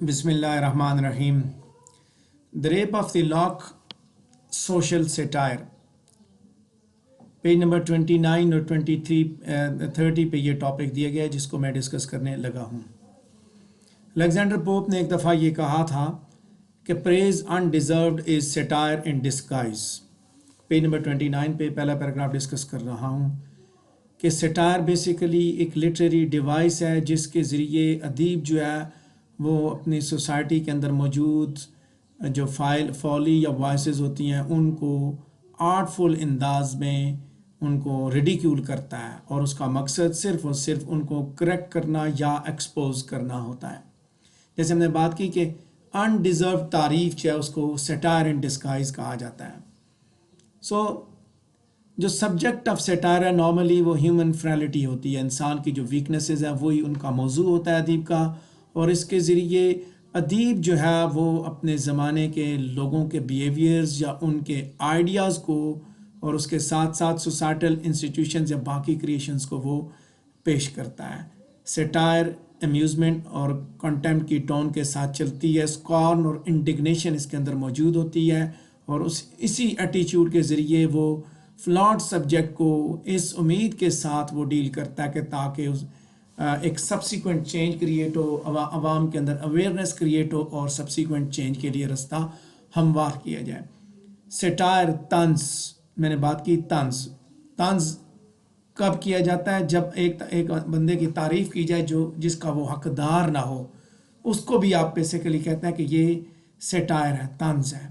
بسم اللہ الرحمن الرحیم. The Rape of the Lock, Social Satire. Page number 29 اور 30 پہ یہ ٹاپک دیا گیا ہے جس کو میں ڈسکس کرنے لگا ہوں. الیگزینڈر پوپ نے ایک دفعہ یہ کہا تھا کہ پریز انڈیزروڈ از satire in disguise. Page number 29 پہ پہلا پیراگراف ڈسکس کر رہا ہوں کہ سیٹائر بیسیکلی ایک لٹریری ڈیوائس ہے جس کے ذریعے ادیب جو ہے وہ اپنی سوسائٹی کے اندر موجود جو فولی یا وائسز ہوتی ہیں ان کو آرٹفل انداز میں ان کو ریڈیکیول کرتا ہے اور اس کا مقصد صرف اور صرف ان کو کریکٹ کرنا یا ایکسپوز کرنا ہوتا ہے. جیسے ہم نے بات کی کہ انڈیزرو تعریف جو ہے اس کو سیٹائر ان ڈسگائز کہا جاتا ہے. جو سبجیکٹ آف سیٹائر ہے نارملی وہ ہیومن فریلٹی ہوتی ہے، انسان کی جو ویکنیسز ہیں وہی ان کا موضوع ہوتا ہے ادیب کا، اور اس کے ذریعے ادیب جو ہے وہ اپنے زمانے کے لوگوں کے بیہیویئرز یا ان کے آئیڈیاز کو اور اس کے ساتھ ساتھ سوسائٹل انسٹیٹیوشنز یا باقی کریشنز کو وہ پیش کرتا ہے. سیٹائر امیوزمنٹ اور کنٹمپٹ کی ٹون کے ساتھ چلتی ہے، اسکارن اور انڈگنیشن اس کے اندر موجود ہوتی ہے، اور اسی ایٹیچیوڈ کے ذریعے وہ فلاٹ سبجیکٹ کو اس امید کے ساتھ وہ ڈیل کرتا ہے کہ تاکہ ایک سبسیکوینٹ چینج کریٹ ہو، عوام کے اندر اویئرنیس کریٹ ہو اور سبسیکوینٹ چینج کے لیے رستہ ہموار کیا جائے. سیٹائر طنز، میں نے بات کی طنز کب کیا جاتا ہے؟ جب ایک بندے کی تعریف کی جائے جس کا وہ حقدار نہ ہو، اس کو بھی آپ بیسیکلی کہتے ہیں کہ یہ سیٹائر ہے، طنز ہے.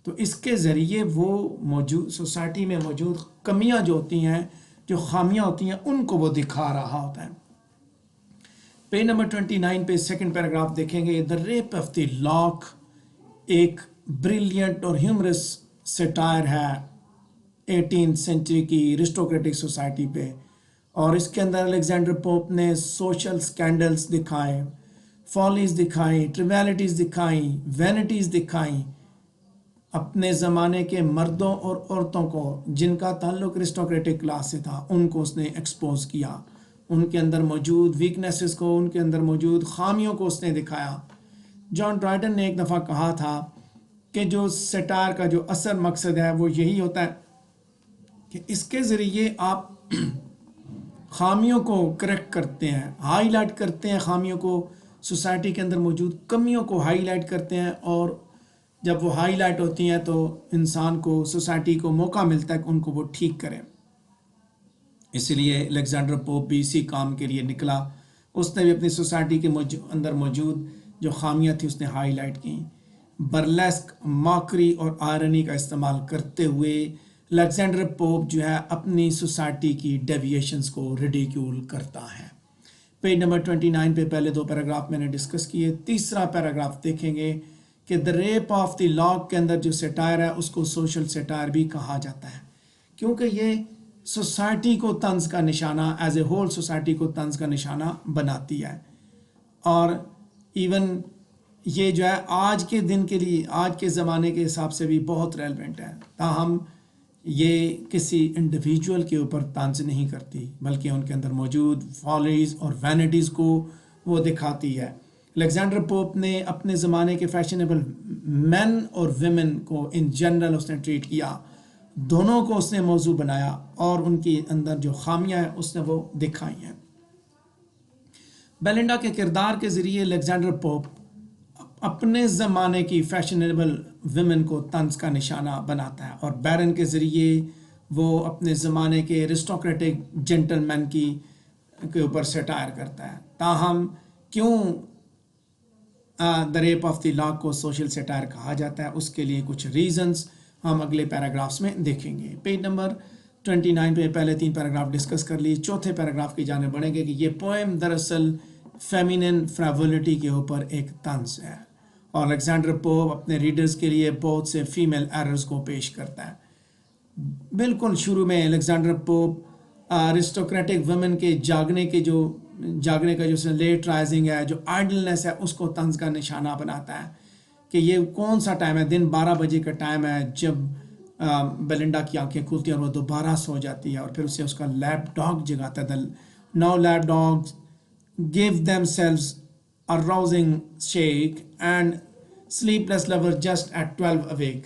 تو اس کے ذریعے وہ موجود سوسائٹی میں موجود کمیاں جو ہوتی ہیں، جو خامیاں ہوتی ہیں، ان کو وہ دکھا رہا ہوتا ہے. پیج نمبر 29 پہ سیکنڈ پیراگراف دیکھیں گے. دا ریپ آف دی لاک ایک بریلینٹ اور ہیومرس سیٹائر ہے 18 سینچری کی ریسٹوکریٹک سوسائٹی پہ، اور اس کے اندر الیگزینڈر پوپ نے سوشل سکینڈلز دکھائے، فالیز دکھائیں، ٹریویلٹیز دکھائیں، وینٹیز دکھائیں، اپنے زمانے کے مردوں اور عورتوں کو جن کا تعلق ریسٹوکریٹک کلاس سے تھا ان کو اس نے ایکسپوز کیا، ان کے اندر موجود ویکنیسز کو، ان کے اندر موجود خامیوں کو اس نے دکھایا. جان ڈرائیڈن نے ایک دفعہ کہا تھا کہ جو سیٹائر کا جو اصل مقصد ہے وہ یہی ہوتا ہے کہ اس کے ذریعے آپ خامیوں کو کریکٹ کرتے ہیں، ہائی لائٹ کرتے ہیں خامیوں کو، سوسائٹی کے اندر موجود کمیوں کو ہائی لائٹ کرتے ہیں، اور جب وہ ہائی لائٹ ہوتی ہیں تو انسان کو، سوسائٹی کو موقع ملتا ہے کہ ان کو وہ ٹھیک کریں. اسی لیے الیگزینڈر پوپ بھی اسی کام کے لیے نکلا. اس نے بھی اپنی سوسائٹی کے اندر موجود جو خامیاں تھیں اس نے ہائی لائٹ کی. برلیسک، ماکری اور آئرنی کا استعمال کرتے ہوئے الیگزینڈر پوپ جو ہے اپنی سوسائٹی کی ڈیویشنز کو ریڈیکیول کرتا ہے. پیج نمبر 29 پہ پہلے دو پیراگراف میں نے ڈسکس کیے. تیسرا پیراگراف دیکھیں گے کہ دا ریپ آف دی لاک کے اندر جو سیٹائر ہے اس کو سوشل سیٹائر بھی کہا جاتا ہے، کیونکہ یہ سوسائٹی کو طنز کا نشانہ، ایز اے ہول سوسائٹی کو طنز کا نشانہ بناتی ہے. اور ایون یہ جو ہے آج کے دن کے لیے، آج کے زمانے کے حساب سے بھی بہت ریلیونٹ ہے. تاہم یہ کسی انڈیویجول کے اوپر طنز نہیں کرتی بلکہ ان کے اندر موجود فالیز اور وینٹیز کو وہ دکھاتی ہے. الیگزینڈر پوپ نے اپنے زمانے کے فیشنیبل مین اور ویمن کو ان جنرل اس نے ٹریٹ کیا، دونوں کو اس نے موضوع بنایا اور ان کے اندر جو خامیاں ہیں اس نے وہ دکھائی ہیں. بیلنڈا کے کردار کے ذریعے الیگزینڈر پوپ اپنے زمانے کی فیشنیبل ویمن کو طنز کا نشانہ بناتا ہے، اور بیرن کے ذریعے وہ اپنے زمانے کے ریسٹوکریٹک جینٹل مین کے اوپر سیٹائر کرتا ہے. تاہم کیوں دا ریپ آف دی لاک کو سوشل سیٹائر کہا جاتا ہے، اس کے لیے کچھ ریزنز ہم اگلے پیراگرافس میں دیکھیں گے. پیج نمبر 29 پہ پہلے 3 پیراگراف ڈسکس کر لی. چوتھے پیراگراف کی جانب بڑھیں گے کہ یہ پوئم دراصل فیمینن فریولیٹی کے اوپر ایک طنز ہے، اور الیگزینڈر پوپ اپنے ریڈرز کے لیے بہت سے فیمیل ایررز کو پیش کرتا ہے. بالکل شروع میں الیگزینڈر پوپ ارسٹوکریٹک ویمن کے جاگنے کا جو لیٹ رائزنگ ہے، جو آئیڈلنس ہے، اس کو طنز کا نشانہ بناتا ہے کہ یہ کون سا ٹائم ہے، دن 12 بجے کا ٹائم ہے جب بیلنڈا کی آنکھیں کھلتی ہیں اور وہ دوبارہ سو جاتی ہے، اور پھر اسے اس کا لیپ ڈاگ جگاتا ہے. Now lap dogs give themselves arousing shake and sleepless lover just at 12 awake.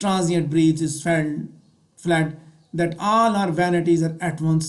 transient breath is fled that all our vanities are at once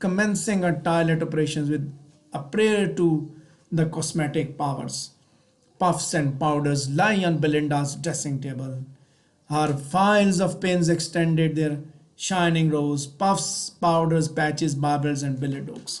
commencing her toilet operations with a prayer to the cosmetic powers. Puffs and powders lie on Belinda's dressing table. Her files of pins extended their shining rows. Puffs, powders, patches, barbels and billet hooks.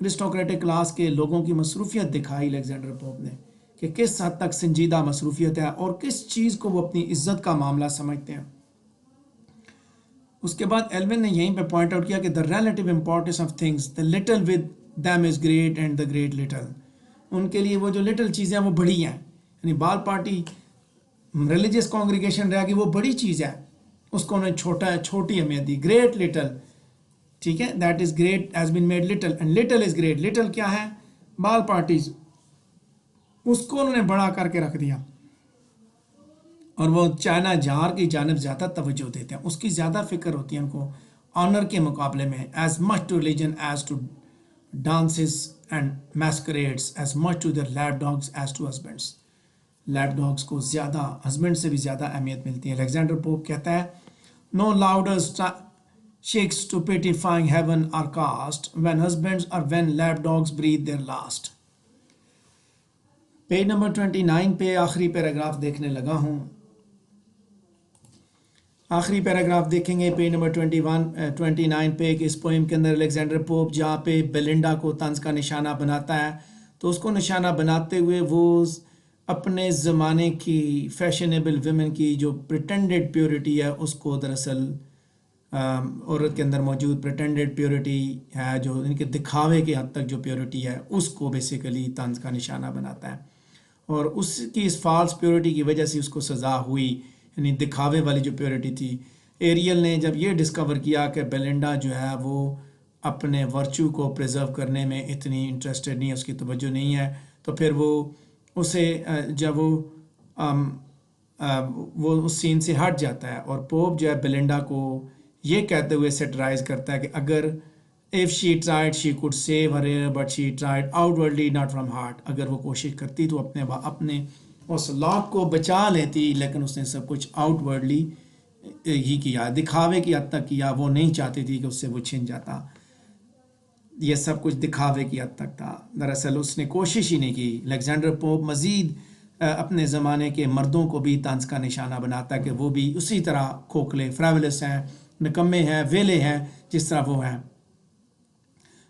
Aristocratic class کے لوگوں کی مصروفیت دکھائی Alexander pope نے کہ کس حد تک سنجیدہ مصروفیت ہے اور کس چیز کو وہ اپنی عزت کا معاملہ سمجھتے ہیں. اس کے بعد ایلون نے یہیں پہ پوائنٹ آؤٹ کیا کہ the relative importance of things the little with them is great and the great little. ان کے لیے وہ جو لٹل چیزیں وہ بڑی ہیں. یعنی بال پارٹی ریلیجیس کانگریگیشن رہا کہ وہ بڑی چیز ہے, اس کو انہوں نے چھوٹی اہمیت دی. گریٹ لٹل, ٹھیک ہے, that is great has been made little and little is great. Little کیا ہے؟ بال پارٹیز, اس کو انہوں نے بڑا کر کے رکھ دیا. اور وہ چائنا جار کی جانب زیادہ توجہ دیتے ہیں, اس کی زیادہ فکر ہوتی ہے ان کو آنر کے مقابلے میں. As much to religion as to dances and masquerades, as much to their lap dogs as to husbands. Lap dogs کو زیادہ ہسبینڈ سے بھی زیادہ اہمیت ملتی ہے. الیگزینڈر پوپ کہتا ہے نو louder shakes to pitifying heaven are cast when husbands or when lap dogs breathe their last. Page number 29 پہ آخری پیراگراف دیکھنے لگا ہوں. آخری پیراگراف دیکھیں گے پیج نمبر 29 پہ کہ اس پوئم کے اندر الیگزینڈر پوپ جہاں پہ بیلنڈا کو طنز کا نشانہ بناتا ہے تو اس کو نشانہ بناتے ہوئے وہ اپنے زمانے کی فیشنیبل ویمن کی جو پریٹینڈڈ پیورٹی ہے اس کو دراصل عورت کے اندر موجود پریٹینڈڈ پیورٹی ہے جو ان کے دکھاوے کے حد تک جو پیورٹی ہے اس کو بیسیکلی طنز کا نشانہ بناتا ہے. اور اس کی اس فالس پیورٹی کی وجہ سے اس کو سزا ہوئی, یعنی دکھاوے والی جو پیورٹی تھی. ایریل نے جب یہ ڈسکور کیا کہ بیلنڈا جو ہے وہ اپنے ورچو کو پریزرو کرنے میں اتنی انٹرسٹڈ نہیں ہے, اس کی توجہ نہیں ہے, تو پھر وہ اسے جب وہ اس سین سے ہٹ جاتا ہے. اور پوپ جو ہے بیلنڈا کو یہ کہتے ہوئے سیٹرائز کرتا ہے کہ اگر if she tried she could save her hair but she tried outwardly not from heart. اگر وہ کوشش کرتی تو اپنے اس لاک کو بچا لیتی, لیکن اس نے سب کچھ آؤٹ ورڈلی ہی کیا, دکھاوے کی حد تک کیا. وہ نہیں چاہتی تھی کہ اس سے وہ چھن جاتا, یہ سب کچھ دکھاوے کی حد تک تھا. دراصل اس نے کوشش ہی نہیں کی. الیگزینڈر پوپ مزید اپنے زمانے کے مردوں کو بھی طنز کا نشانہ بناتا ہے کہ وہ بھی اسی طرح کھوکھلے فریولس ہیں, نکمے ہیں, ویلے ہیں جس طرح وہ ہیں.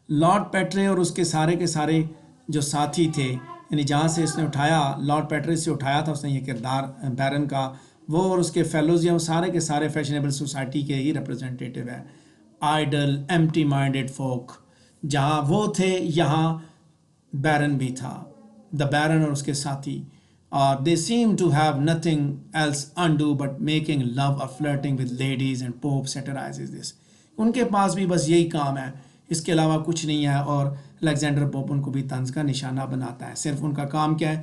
لارڈ پیٹرے اور اس کے سارے جو ساتھی تھے, یعنی جہاں سے اس نے اٹھایا, لارڈ پیٹرے سے اٹھایا تھا اس نے یہ کردار بیرن کا, وہ اور اس کے فیلوز وہ سارے کے سارے فیشنیبل سوسائٹی کے ہی ریپرزنٹیٹیو ہیں. آئیڈل ایمٹی مائنڈڈ فوک, جہاں وہ تھے یہاں بیرن بھی تھا, دا بیرن اور اس کے ساتھی. They seem to have nothing else undo but making love or flirting with ladies, and Pope satirizes this. ان کے پاس بھی بس یہی کام ہے, اس کے علاوہ کچھ نہیں ہے. اور الیگزینڈر پوپ ان کو بھی طنز کا نشانہ بناتا ہے. صرف ان کا کام کیا ہے؟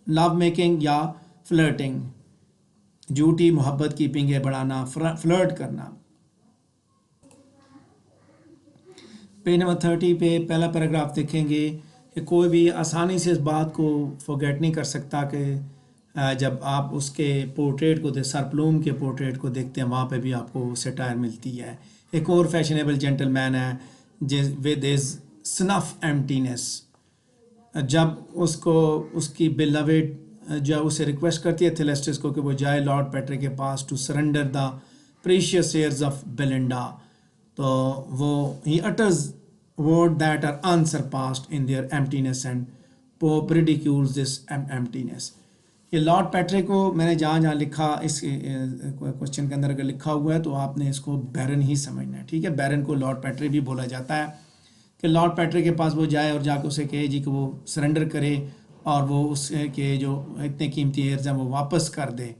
لو میکنگ یا فلرٹنگ, جھوٹی محبت کی پنگے بڑھانا, فلرٹ کرنا. پیج نمبر 30 پہ پہلا پیراگراف دیکھیں گے کہ کوئی بھی آسانی سے اس بات کو فورگیٹ نہیں کر سکتا کہ جب آپ اس کے پورٹریٹ کو سر پلوم کے پورٹریٹ کو دیکھتے ہیں وہاں پہ بھی آپ کو سیٹائر ملتی ہے. ایک اور فیشنیبل جینٹل مین ہے ود از سنف ایمٹینس. جب اس کو اس کی بیلوڈ جو اسے ریکویسٹ کرتی ہے تھیلیسٹس کو کہ وہ جائے لارڈ پیٹرے کے پاس to surrender the precious hairs of Belinda, تو وہ ہی utters word that are unsurpassed in their emptiness, and Pope ridicules this emptiness. یہ لارڈ پیٹرے کو میں نے جہاں لکھا اس کوشچن کے اندر اگر لکھا ہوا ہے تو آپ نے اس کو بیرن ہی سمجھنا ہے, ٹھیک ہے. بیرن کو لارڈ پیٹرے بھی بولا جاتا ہے کہ لارڈ پیٹرے کے پاس وہ جائے اور جا کے اسے کہے جی کہ وہ سرنڈر کرے اور وہ اس کے جو اتنے قیمتی ایئرز ہیں وہ واپس کر دے.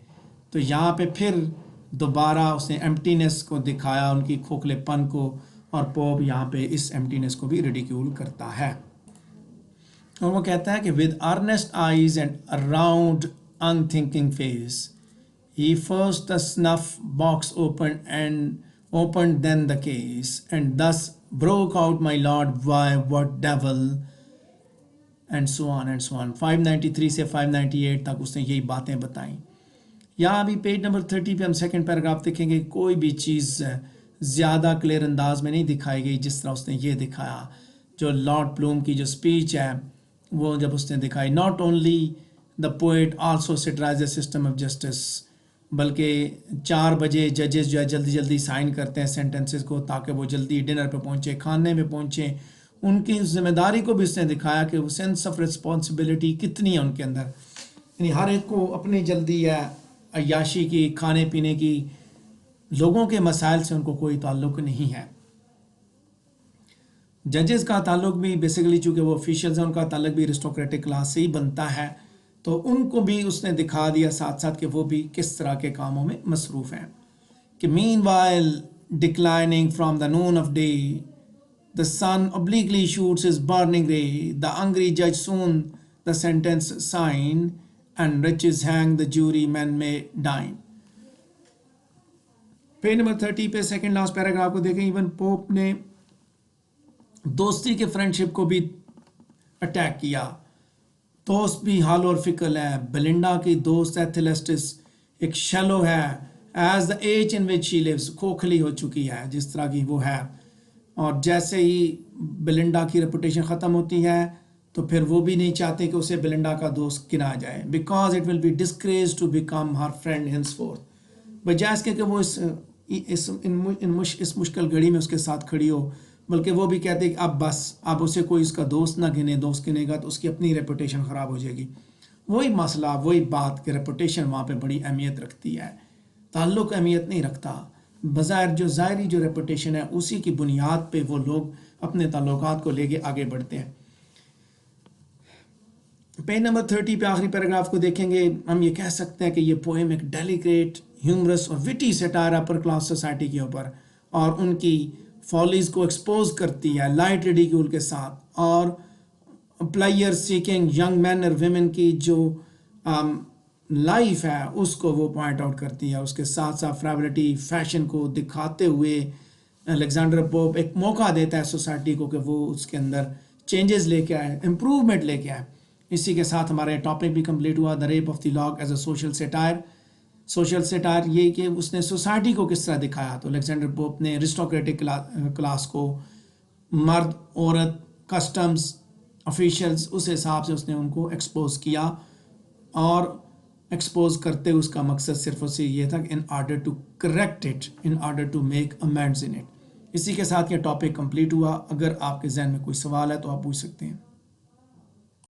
تو یہاں پہ پھر دوبارہ اس نے ایمٹینس کو دکھایا, ان کی کھوکھلے پن کو, اور پوپ یہاں پہ اس ایمٹینس کو بھی ریڈیکیول کرتا ہے. اور وہ کہتا ہے کہ with earnest eyes and a round unthinking face he first the snuff box opened then the case, and thus broke out my lord, why what devil, and so on and so on. 593 سے 598 تک اس نے یہی باتیں بتائیں. یہاں ابھی page number 30 پہ ہم سیکنڈ پیراگراف دیکھیں گے. کوئی بھی چیز زیادہ کلیئر انداز میں نہیں دکھائی گئی جس طرح اس نے یہ دکھایا. جو لارڈ پلوم کی جو سپیچ ہے وہ جب اس نے دکھائی, not only the poet also satirize a system of justice, بلکہ 4 بجے ججز جو ہے جلدی سائن کرتے ہیں سینٹنسز کو تاکہ وہ جلدی ڈنر پہ پہنچے, کھانے پہ پہنچیں. ان کی ذمہ داری کو بھی اس نے دکھایا کہ وہ سینس آف رسپانسبلٹی کتنی ہے ان کے اندر. یعنی ہر ایک کو اپنی جلدی ہے عیاشی کی، کھانے پینے کی، لوگوں کے مسائل سے ان کو کوئی تعلق نہیں ہے. ججز کا تعلق بھی بیسیکلی چونکہ وہ آفیشلز ہیں، ان کا تعلق بھی ارسٹوکریٹک کلاس سے ہی بنتا ہے، تو ان کو بھی اس نے دکھا دیا ساتھ ساتھ کہ وہ بھی کس طرح کے کاموں میں مصروف ہیں. کہ meanwhile declining from the noon of day the sun obliquely shoots his burning ray, the angry judge soon the sentence sign, and riches hang the jury, men may dine. Page number 30 پہ second last paragraph کو دیکھیں. Even pope نے دوستی کے friendship کو بھی attack کیا. دوست بھی حال اور فکر ہے. بلنڈا کی دوست ایتھلسٹس ایک شیلو ہے. As the age in which she lives, کھوکھلی ہو چکی ہے جس طرح کی وہ ہے. اور جیسے ہی بلنڈا کی ریپوٹیشن ختم ہوتی ہے تو پھر وہ بھی نہیں چاہتے کہ اسے بلنڈا کا دوست گنا جائے. Because it will be decrease to become her friend henceforth. بجائے اس کے کہ وہ اس مشکل گھڑی میں اس کے ساتھ کھڑی ہو، بلکہ وہ بھی کہتے کہ اب بس، اب اسے کوئی اس کا دوست نہ گنے، دوست گنے گا تو اس کی اپنی ریپوٹیشن خراب ہو جائے گی. وہی مسئلہ، وہی بات کہ ریپوٹیشن وہاں پہ بڑی اہمیت رکھتی ہے، تعلق اہمیت نہیں رکھتا. بظاہر جو ظاہری جو ریپوٹیشن ہے اسی کی بنیاد پہ وہ لوگ اپنے تعلقات کو لے کے آگے بڑھتے ہیں. پیج نمبر 30 پہ آخری پیراگراف کو دیکھیں گے. ہم یہ کہہ سکتے ہیں کہ یہ پوئم ایک ڈیلیکیٹ، ہیومرس اور witty satire upper class society کے اوپر اور ان کی فالیز کو ایکسپوز کرتی ہے لائٹ ریڈیکیول کے ساتھ، اور پلائر سیکنگ ینگ مین اور ویمن کی جو لائف ہے اس کو وہ پوائنٹ آؤٹ کرتی ہے. اس کے ساتھ ساتھ فریبلٹی، فیشن کو دکھاتے ہوئے الیگزینڈر پوپ ایک موقع دیتا ہے سوسائٹی کو کہ وہ اس کے اندر چینجز لے کے آئے، امپروومنٹ لے کے آئے. اسی کے ساتھ ہمارا ٹاپک بھی کمپلیٹ ہوا، the Rape of the Lock as a social satire. Social satire یہ کہ اس نے سوسائٹی کو کس طرح دکھایا. تو الیگزینڈر پوپ نے ارسٹوکریٹک کلاس کو، مرد، عورت، کسٹمز، آفیشلز، اس حساب سے اس نے ان کو ایکسپوز کیا. اور ایکسپوز کرتے اس کا مقصد صرف اسے یہ تھا کہ in order to correct it, in order to make amends in it. اسی کے ساتھ یہ ٹاپک کمپلیٹ ہوا. اگر آپ کے ذہن میں کوئی سوال ہے تو آپ پوچھ سکتے ہیں.